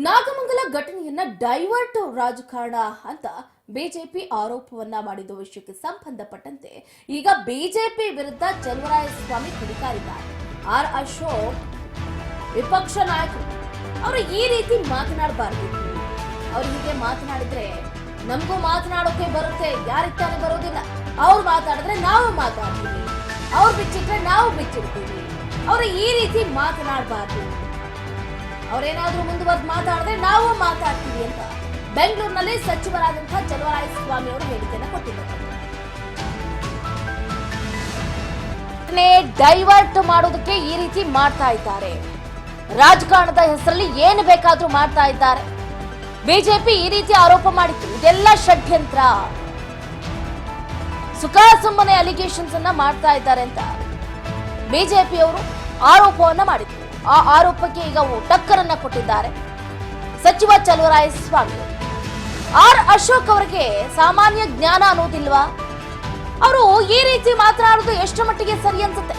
Nagamangala ಘಟನೆಯನ್ನ divert ರಾಜಕಾರಣ ಅಂತ BJP ಆರೋಪವನ್ನ ಮಾಡಿದ ವಿಷಯಕ್ಕೆ ಸಂಬಂಧಪಟ್ಟಂತೆ ಈಗ ಬಿಜೆಪಿ ವಿರುದ್ಧ ಚಲುವರಾಯಸ್ವಾಮಿ ಕಿಡಿಕಾರಿದ್ದಾರೆ. ಆರ್ ಅಶೋಕ್ ವಿಪಕ್ಷ ನಾಯಕರು ಅವರು ಈ ರೀತಿ ಮಾತನಾಡಬಾರ್ದು. ಅವ್ರು ಹೀಗೆ ಮಾತನಾಡಿದ್ರೆ ನಮಗೂ ಮಾತನಾಡೋಕೆ ಬರುತ್ತೆ, ಯಾರಿತ್ತಾನೆ ಬರೋದಿಲ್ಲ. ಅವ್ರು ಮಾತಾಡಿದ್ರೆ ನಾವು ಮಾತಾಡ್ತೀವಿ, ಅವ್ರು ಬಿಚ್ಚಿಟ್ರೆ ನಾವು ಬಿಚ್ಚಿಡ್ತೀವಿ. ಅವರು ಈ ರೀತಿ ಮಾತನಾಡಬಾರ್ದು. ಅವರೇನಾದ್ರೂ ಮುಂದುವರೆದು ಮಾತಾಡಿದ್ರೆ ನಾವು ಮಾತಾಡ್ತೀವಿ ಅಂತ ಬೆಂಗಳೂರಿನಲ್ಲಿ ಸಚಿವರಾದಂತಹ ಚಲುವರಾಯಸ್ವಾಮಿ ಅವರು ಹೇಳಿಕೆಯನ್ನು ಕೊಟ್ಟಿದ್ದಾರೆ. ಡೈವರ್ಟ್ ಮಾಡೋದಕ್ಕೆ ಈ ರೀತಿ ಮಾಡ್ತಾ ಇದ್ದಾರೆ. ರಾಜಕಾರಣದ ಹೆಸರಲ್ಲಿ ಏನು ಬೇಕಾದ್ರೂ ಮಾಡ್ತಾ ಇದ್ದಾರೆ. ಬಿಜೆಪಿ ಈ ರೀತಿ ಆರೋಪ ಮಾಡಿತ್ತು, ಇದೆಲ್ಲ ಷಡ್ಯಂತ್ರ, ಸುಖ ಸುಮ್ಮನೆ ಅಲಿಗೇಷನ್ಸ್ ಅನ್ನ ಮಾಡ್ತಾ ಇದ್ದಾರೆ ಅಂತ ಬಿಜೆಪಿಯವರು ಆರೋಪವನ್ನ ಮಾಡಿದ್ರು. ಆ ಆರೋಪಕ್ಕೆ ಈಗ ಟಕ್ಕರನ್ನ ಕೊಟ್ಟಿದ್ದಾರೆ ಸಚಿವ ಚಲುವರಾಯಸ್ವಾಮಿ. ಆರ್ ಅಶೋಕ್ ಅವರಿಗೆ ಸಾಮಾನ್ಯ ಜ್ಞಾನ ಅನ್ನೋದಿಲ್ವಾ? ಅವರು ಈ ರೀತಿ ಮಾತನಾಡೋದು ಎಷ್ಟು ಮಟ್ಟಿಗೆ ಸರಿ ಅನ್ಸುತ್ತೆ?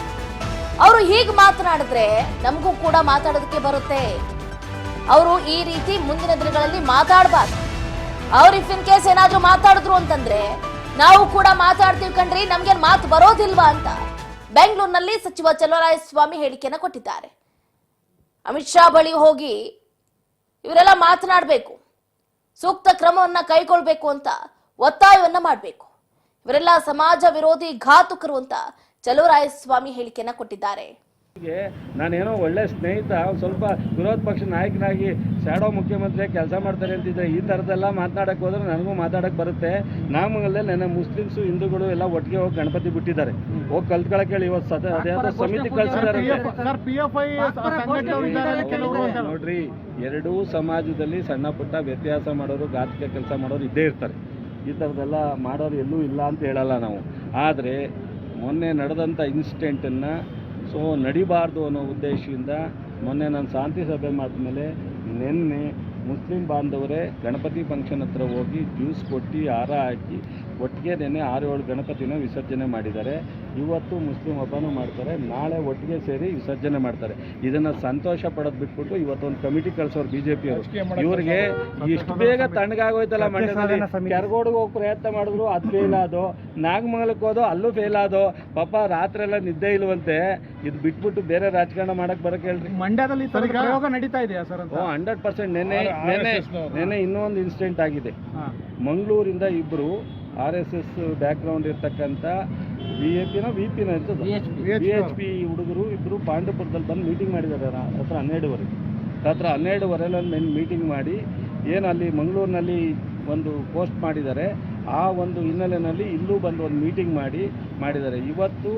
ಅವರು ಹೀಗೆ ಮಾತನಾಡಿದ್ರೆ ನಮಗೂ ಕೂಡ ಮಾತಾಡೋದಕ್ಕೆ ಬರುತ್ತೆ. ಅವರು ಈ ರೀತಿ ಮುಂದಿನ ದಿನಗಳಲ್ಲಿ ಮಾತಾಡಬಾರ್ದು. ಅವ್ರು ಇಫ್ ಇನ್ ಕೇಸ್ ಏನಾದ್ರೂ ಮಾತಾಡಿದ್ರು ಅಂತಂದ್ರೆ ನಾವು ಕೂಡ ಮಾತಾಡ್ತೀವಿ ಕಣ್ರಿ, ನಮ್ಗೇನ್ ಮಾತು ಬರೋದಿಲ್ವಾ ಅಂತ ಬೆಂಗಳೂರಿನಲ್ಲಿ ಸಚಿವ ಚಲುವರಾಯಸ್ವಾಮಿ ಹೇಳಿಕೆಯನ್ನು ಕೊಟ್ಟಿದ್ದಾರೆ. ಅಮಿತ್ ಶಾ ಬಳಿ ಹೋಗಿ ಇವರೆಲ್ಲ ಮಾತನಾಡಬೇಕು, ಸೂಕ್ತ ಕ್ರಮವನ್ನ ಕೈಗೊಳ್ಳಬೇಕು ಅಂತ ಒತ್ತಾಯವನ್ನ ಮಾಡಬೇಕು. ಇವರೆಲ್ಲ ಸಮಾಜ ವಿರೋಧಿ ಘಾತುಕರು ಅಂತ ಚಲುವರಾಯಸ್ವಾಮಿ ಹೇಳಿಕೆಯನ್ನ ಕೊಟ್ಟಿದ್ದಾರೆ. ನಾನೇನೋ ಒಳ್ಳೆ ಸ್ನೇಹಿತ, ಸ್ವಲ್ಪ ವಿರೋಧ ಪಕ್ಷ ನಾಯಕನಾಗಿ ಶಾಡೋ ಮುಖ್ಯಮಂತ್ರಿ ಕೆಲಸ ಮಾಡ್ತಾರೆ ಅಂತಿದ್ರೆ ಈ ಥರದ್ದೆಲ್ಲ ಮಾತನಾಡಕ್ಕೆ ಹೋದ್ರೆ ನನಗೂ ಮಾತಾಡಕ್ಕೆ ಬರುತ್ತೆ. ನಾಮಲ್ಲೇ ನನ್ನ ಮುಸ್ಲಿಮ್ಸು ಹಿಂದೂಗಳು ಎಲ್ಲ ಒಟ್ಟಿಗೆ ಹೋಗಿ ಗಣಪತಿ ಬಿಟ್ಟಿದ್ದಾರೆ. ಹೋಗಿ ಕಲ್ತ್ಕೊಳಕ್ಕೆ ಹೇಳಿ ಇವತ್ತು ಅದೇನೋ ಸಮಿತಿ ಕಳಿಸಿದ್ದಾರೆ. ನೋಡ್ರಿ, ಎರಡೂ ಸಮಾಜದಲ್ಲಿ ಸಣ್ಣ ಪುಟ್ಟ ವ್ಯತ್ಯಾಸ ಮಾಡೋರು, ಘಾತಕ ಕೆಲಸ ಮಾಡೋರು ಇದ್ದೇ ಇರ್ತಾರೆ. ಈ ಥರದ್ದೆಲ್ಲ ಮಾಡೋರು ಎಲ್ಲೂ ಇಲ್ಲ ಅಂತ ಹೇಳಲ್ಲ ನಾವು. ಆದರೆ ಮೊನ್ನೆ ನಡೆದಂಥ ಇನ್ಸಿಡೆಂಟನ್ನು ನಡಿಬಾರ್ದು ಅನ್ನೋ ಉದ್ದೇಶದಿಂದ ಮೊನ್ನೆ ನಾನು ಶಾಂತಿ ಸಭೆ ಮಾಡಿದ್ಮೇಲೆ ನಿನ್ನೆ ಮುಸ್ಲಿಂ ಬಾಂಧವರೇ ಗಣಪತಿ ಫಂಕ್ಷನ್ ಹತ್ರ ಹೋಗಿ ಜ್ಯೂಸ್ ಕೊಟ್ಟು ಹಾರ ಹಾಕಿ ಒಟ್ಟಿಗೆ ನೆನ್ನೆ 6-7 ಗಣಪತಿನ ವಿಸರ್ಜನೆ ಮಾಡಿದ್ದಾರೆ. ಇವತ್ತು ಮುಸ್ಲಿಂ ಹಬ್ಬನೂ ಮಾಡ್ತಾರೆ, ನಾಳೆ ಒಟ್ಟಿಗೆ ಸೇರಿ ವಿಸರ್ಜನೆ ಮಾಡ್ತಾರೆ. ಇದನ್ನು ಸಂತೋಷ ಪಡೋದು ಬಿಟ್ಬಿಟ್ಟು ಇವತ್ತೊಂದು ಕಮಿಟಿ ಕಳಿಸೋರು ಬಿಜೆಪಿಯವರು. ಇವ್ರಿಗೆ ಇಷ್ಟು ಬೇಗ ತಣ್ಣಗಾಗೋಯ್ತಲ್ಲ, ಮಂಡ್ಯದಲ್ಲಿ ಕೆರಗೋಡಿಗೆ ಹೋಗಿ ಪ್ರಯತ್ನ ಮಾಡಿದ್ರು, ಅದು ಫೇಲ್ ಆದೋ. ನಾಗಮಂಗಲಕ್ಕೆ ಹೋದೋ, ಅಲ್ಲೂ ಫೇಲ್ ಆದೋ. ಪಾಪ ರಾತ್ರಿ ಎಲ್ಲ ನಿದ್ದೆ ಇಲ್ವಂತೆ. ಇದು ಬಿಟ್ಬಿಟ್ಟು ಬೇರೆ ರಾಜಕಾರಣ ಮಾಡಕ್ಕೆ ಬರಕ್ಕೆ ಹೇಳ್ರಿ. ಮಂಡ್ಯದಲ್ಲಿ ಪ್ರಯೋಗ ನಡೀತಾ ಇದೆಯಾ ಸರ್? 100%. ನೆನ್ನೆ ಇನ್ನೊಂದು ಇನ್ಸಿಡೆಂಟ್ ಆಗಿದೆ. ಮಂಗಳೂರಿಂದ ಇಬ್ಬರು RSS ಬ್ಯಾಕ್ಗ್ರೌಂಡ್ ಇರ್ತಕ್ಕಂಥ VHP ಹುಡುಗರು ಇಬ್ಬರು ಪಾಂಡವಪುರದಲ್ಲಿ ಬಂದು ಮೀಟಿಂಗ್ ಮಾಡಿದ್ದಾರೆ. ರಾತ್ರಿ 12:30 ಮೀಟಿಂಗ್ ಮಾಡಿ ಏನು ಅಲ್ಲಿ ಮಂಗಳೂರಿನಲ್ಲಿ ಒಂದು ಪೋಸ್ಟ್ ಮಾಡಿದ್ದಾರೆ. ಆ ಒಂದು ಹಿನ್ನೆಲೆಯಲ್ಲಿ ಇಲ್ಲೂ ಬಂದು ಒಂದು ಮೀಟಿಂಗ್ ಮಾಡಿದ್ದಾರೆ. ಇವತ್ತು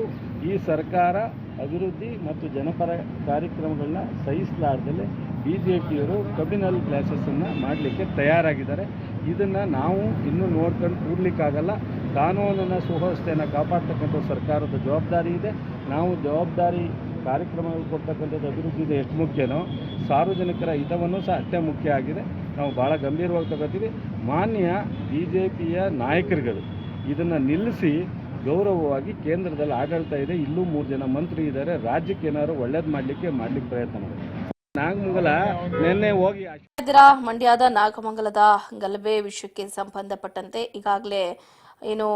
ಈ ಸರ್ಕಾರ ಅಭಿವೃದ್ಧಿ ಮತ್ತು ಜನಪರ ಕಾರ್ಯಕ್ರಮಗಳನ್ನ ಸಹಿಸಲಾರ್ದಲೇ BJPಯವರು ಕಮ್ಯುನಲ್ ಕ್ಲಾಸಸ್ಸನ್ನು ಮಾಡಲಿಕ್ಕೆ ತಯಾರಾಗಿದ್ದಾರೆ. ಇದನ್ನು ನಾವು ಇನ್ನೂ ನೋಡ್ಕೊಂಡು ಕೂಡಲಿಕ್ಕಾಗಲ್ಲ. ಕಾನೂನಿನ ಸುವ್ಯವಸ್ಥೆಯನ್ನು ಕಾಪಾಡ್ತಕ್ಕಂಥ ಸರ್ಕಾರದ ಜವಾಬ್ದಾರಿ ಇದೆ. ನಾವು ಜವಾಬ್ದಾರಿ ಕಾರ್ಯಕ್ರಮಗಳು ಕೊಡ್ತಕ್ಕಂಥದ್ದು ಅಭಿವೃದ್ಧಿಗೆ ಎಷ್ಟು ಮುಖ್ಯನೋ ಸಾರ್ವಜನಿಕರ ಹಿತವನ್ನು ಸಹ ಅಷ್ಟೇ ಮುಖ್ಯ ಆಗಿದೆ. ನಾವು ಭಾಳ ಗಂಭೀರವಾಗಿ ತಗೋತೀವಿ. ಮಾನ್ಯ BJPಯ ನಾಯಕರುಗಳು ಇದನ್ನು ನಿಲ್ಲಿಸಿ ಗೌರವವಾಗಿ ಕೇಂದ್ರದಲ್ಲಿ ಆಡಳಿತ ಇದೆ, ಇಲ್ಲೂ 3 ಜನ ಮಂತ್ರಿ ಇದ್ದಾರೆ, ರಾಜ್ಯಕ್ಕೆ ಏನಾದ್ರು ಒಳ್ಳೇದು ಮಾಡಲಿಕ್ಕೆ ಪ್ರಯತ್ನ ಮಾಡಿ. ನಾಗಮಂಗಲ ನಿನ್ನೆ ಹೋಗಿ ಮಂಡ್ಯದ ನಾಗಮಂಗಲದ ಗಲಭೆ ವಿಷಯಕ್ಕೆ ಸಂಬಂಧಪಟ್ಟಂತೆ ಈಗಾಗಲೇ ಏನು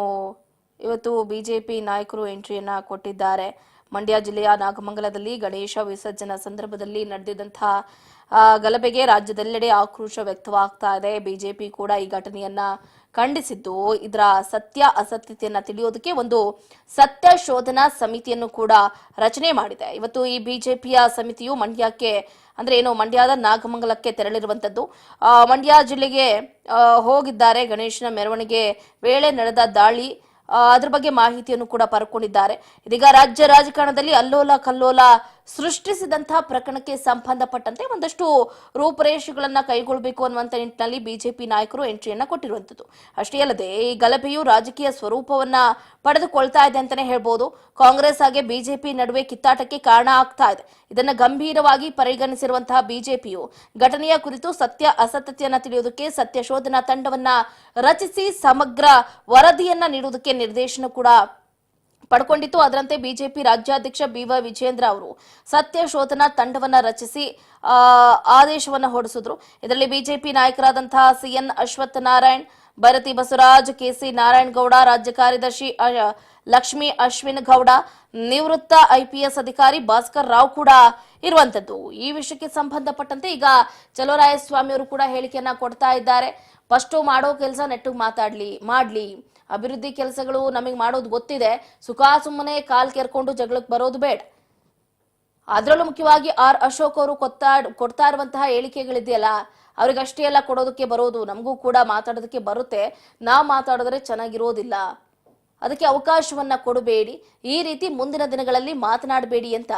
ಇವತ್ತು ಬಿಜೆಪಿ ನಾಯಕರು ಎಂಟ್ರಿಯನ್ನ ಕೊಟ್ಟಿದ್ದಾರೆ. ಮಂಡ್ಯ ಜಿಲ್ಲೆಯ ನಾಗಮಂಗಲದಲ್ಲಿ ಗಣೇಶ ವಿಸರ್ಜನಾ ಸಂದರ್ಭದಲ್ಲಿ ನಡೆದಿದ್ದಂತಹ ಗಲಭೆಗೆ ರಾಜ್ಯದೆಲ್ಲೆಡೆ ಆಕ್ರೋಶ ವ್ಯಕ್ತವಾಗ್ತಾ ಇದೆ. ಬಿಜೆಪಿ ಕೂಡ ಈ ಘಟನೆಯನ್ನ ಖಂಡಿಸಿದ್ದು, ಇದರ ಸತ್ಯ ಅಸತ್ಯತೆಯನ್ನ ತಿಳಿಯೋದಕ್ಕೆ ಒಂದು ಸತ್ಯ ಶೋಧನಾ ಸಮಿತಿಯನ್ನು ಕೂಡ ರಚನೆ ಮಾಡಿದೆ. ಇವತ್ತು ಈ ಬಿಜೆಪಿಯ ಸಮಿತಿಯು ಮಂಡ್ಯಕ್ಕೆ ಅಂದ್ರೆ ಏನು ಮಂಡ್ಯದ ನಾಗಮಂಗಲಕ್ಕೆ ತೆರಳಿರುವಂತದ್ದು. ಮಂಡ್ಯ ಜಿಲ್ಲೆಗೆ ಹೋಗಿದ್ದಾರೆ. ಗಣೇಶನ ಮೆರವಣಿಗೆ ವೇಳೆ ನಡೆದ ದಾಳಿ ಅದ್ರ ಬಗ್ಗೆ ಮಾಹಿತಿಯನ್ನು ಕೂಡ ಪಡ್ಕೊಂಡಿದ್ದಾರೆ. ಇದೀಗ ರಾಜ್ಯ ರಾಜಕಾರಣದಲ್ಲಿ ಅಲ್ಲೋಲ ಕಲ್ಲೋಲ ಸೃಷ್ಟಿಸಿದಂತಹ ಪ್ರಕರಣಕ್ಕೆ ಸಂಬಂಧಪಟ್ಟಂತೆ ಒಂದಷ್ಟು ರೂಪುರೇಷೆಗಳನ್ನ ಕೈಗೊಳ್ಳಬೇಕು ಅನ್ನುವಂತ ನಿಟ್ಟಿನಲ್ಲಿ ಬಿಜೆಪಿ ನಾಯಕರು ಎಂಟ್ರಿಯನ್ನ ಕೊಟ್ಟಿರುವಂತದ್ದು. ಅಷ್ಟೇ ಅಲ್ಲದೆ ಈ ಗಲಭೆಯು ರಾಜಕೀಯ ಸ್ವರೂಪವನ್ನ ಪಡೆದುಕೊಳ್ತಾ ಇದೆ ಅಂತಾನೆ ಹೇಳ್ಬೋದು. ಕಾಂಗ್ರೆಸ್ ಹಾಗೆ ಬಿಜೆಪಿ ನಡುವೆ ಕಿತ್ತಾಟಕ್ಕೆ ಕಾರಣ ಆಗ್ತಾ ಇದೆ. ಇದನ್ನ ಗಂಭೀರವಾಗಿ ಪರಿಗಣಿಸಿರುವಂತಹ ಬಿಜೆಪಿಯು ಘಟನೆಯ ಕುರಿತು ಸತ್ಯ ಅಸತ್ಯತೆಯನ್ನ ತಿಳಿಯುವುದಕ್ಕೆ ಸತ್ಯ ಶೋಧನಾ ತಂಡವನ್ನ ರಚಿಸಿ ಸಮಗ್ರ ವರದಿಯನ್ನ ನೀಡುವುದಕ್ಕೆ ನಿರ್ದೇಶನ ಕೂಡ ಪಡ್ಕೊಂಡಿತ್ತು. ಅದರಂತೆ ಬಿಜೆಪಿ ರಾಜ್ಯಾಧ್ಯಕ್ಷ ಬಿವೈ ವಿಜೇಂದ್ರ ಅವರು ಸತ್ಯ ಶೋಧನಾ ತಂಡವನ್ನ ರಚಿಸಿ ಆದೇಶವನ್ನ ಹೊರಡಿಸಿದ್ರು. ಇದರಲ್ಲಿ ಬಿಜೆಪಿ ನಾಯಕರಾದಂತಹ ಸಿಎನ್ ಅಶ್ವಥ್ ನಾರಾಯಣ್, ಭೈರತಿ ಬಸವರಾಜ್, ಕೆಸಿ ನಾರಾಯಣಗೌಡ, ರಾಜ್ಯ ಕಾರ್ಯದರ್ಶಿ ಲಕ್ಷ್ಮೀ ಅಶ್ವಿನ್ ಗೌಡ, ನಿವೃತ್ತ ಐಪಿಎಸ್ ಅಧಿಕಾರಿ ಭಾಸ್ಕರ್ ರಾವ್ ಕೂಡ ಇರುವಂತದ್ದು. ಈ ವಿಷಯಕ್ಕೆ ಸಂಬಂಧಪಟ್ಟಂತೆ ಈಗ ಚಲುವರಾಯಸ್ವಾಮಿ ಅವರು ಕೂಡ ಹೇಳಿಕೆಯನ್ನ ಕೊಡ್ತಾ ಇದ್ದಾರೆ. ಫಸ್ಟ್ ಮಾಡೋ ಕೆಲಸ ನೆಟ್ಟಿಗೆ ಮಾಡ್ಲಿ, ಅಭಿವೃದ್ಧಿ ಕೆಲಸಗಳು ನಮಗೆ ಮಾಡೋದು ಗೊತ್ತಿದೆ, ಸುಮ್ಮನೆ ಕಾಲ್ ಕೆರ್ಕೊಂಡು ಜಗಳಕ್ಕೆ ಬರೋದು ಬೇಡ. ಅದರಲ್ಲೂ ಮುಖ್ಯವಾಗಿ ಆರ್ ಅಶೋಕ್ ಅವರು ಕೊಡ್ತಾ ಇರುವಂತಹ ಹೇಳಿಕೆಗಳಿದೆಯಲ್ಲ, ಅವ್ರಿಗಷ್ಟೇ ಎಲ್ಲ ಕೊಡೋದಕ್ಕೆ ಬರೋದು, ನಮಗೂ ಕೂಡ ಮಾತಾಡೋದಕ್ಕೆ ಬರುತ್ತೆ, ನಾವು ಮಾತಾಡಿದ್ರೆ ಚೆನ್ನಾಗಿರೋದಿಲ್ಲ, ಅದಕ್ಕೆ ಅವಕಾಶವನ್ನ ಕೊಡಬೇಡಿ, ಈ ರೀತಿ ಮುಂದಿನ ದಿನಗಳಲ್ಲಿ ಮಾತನಾಡಬೇಡಿ ಅಂತ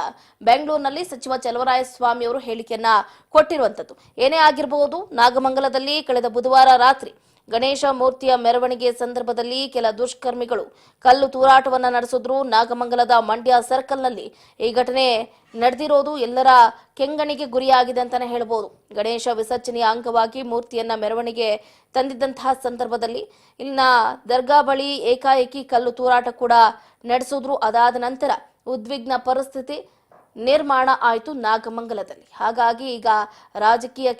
ಬೆಂಗಳೂರಿನಲ್ಲಿ ಸಚಿವ ಚಲುವರಾಯಸ್ವಾಮಿ ಅವರು ಹೇಳಿಕೆಯನ್ನ ಕೊಟ್ಟಿರುವಂತದ್ದು. ಏನೇ ಆಗಿರಬಹುದು, ನಾಗಮಂಗಲದಲ್ಲಿ ಕಳೆದ ಬುಧವಾರ ರಾತ್ರಿ ಗಣೇಶ ಮೂರ್ತಿಯ ಮೆರವಣಿಗೆ ಸಂದರ್ಭದಲ್ಲಿ ಕೆಲ ದುಷ್ಕರ್ಮಿಗಳು ಕಲ್ಲು ತೂರಾಟವನ್ನ ನಡೆಸಿದ್ರು. ನಾಗಮಂಗಲದ ಮಂಡ್ಯ ಸರ್ಕಲ್ನಲ್ಲಿ ಈ ಘಟನೆ ನಡೆದಿರೋದು ಎಲ್ಲರ ಕೆಂಗಣಿಗೆ ಗುರಿಯಾಗಿದೆ ಅಂತಾನೆ ಹೇಳಬಹುದು. ಗಣೇಶ ವಿಸರ್ಜನೆಯ ಅಂಗವಾಗಿ ಮೂರ್ತಿಯನ್ನ ಮೆರವಣಿಗೆ ತಂದಿದ್ದಂತಹ ಸಂದರ್ಭದಲ್ಲಿ ಇಲ್ಲಿನ ದರ್ಗಾ ಬಳಿ ಏಕಾಏಕಿ ಕಲ್ಲು ತೂರಾಟ ಕೂಡ ನಡೆಸಿದ್ರು. ಅದಾದ ನಂತರ ಉದ್ವಿಗ್ನ ಪರಿಸ್ಥಿತಿ ನಿರ್ಮಾಣ ಆಯಿತು ನಾಗಮಂಗಲದಲ್ಲಿ. ಹಾಗಾಗಿ ಈಗ ರಾಜಕೀಯ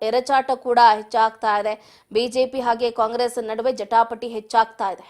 ಎರಚಾಟ ಕೂಡ ಹೆಚ್ಚಾಗ್ತಾ ಇದೆ. ಬಿಜೆಪಿ ಹಾಗೆ ಕಾಂಗ್ರೆಸ್ ನಡುವೆ ಜಟಾಪಟಿ ಹೆಚ್ಚಾಗ್ತಾ ಇದೆ.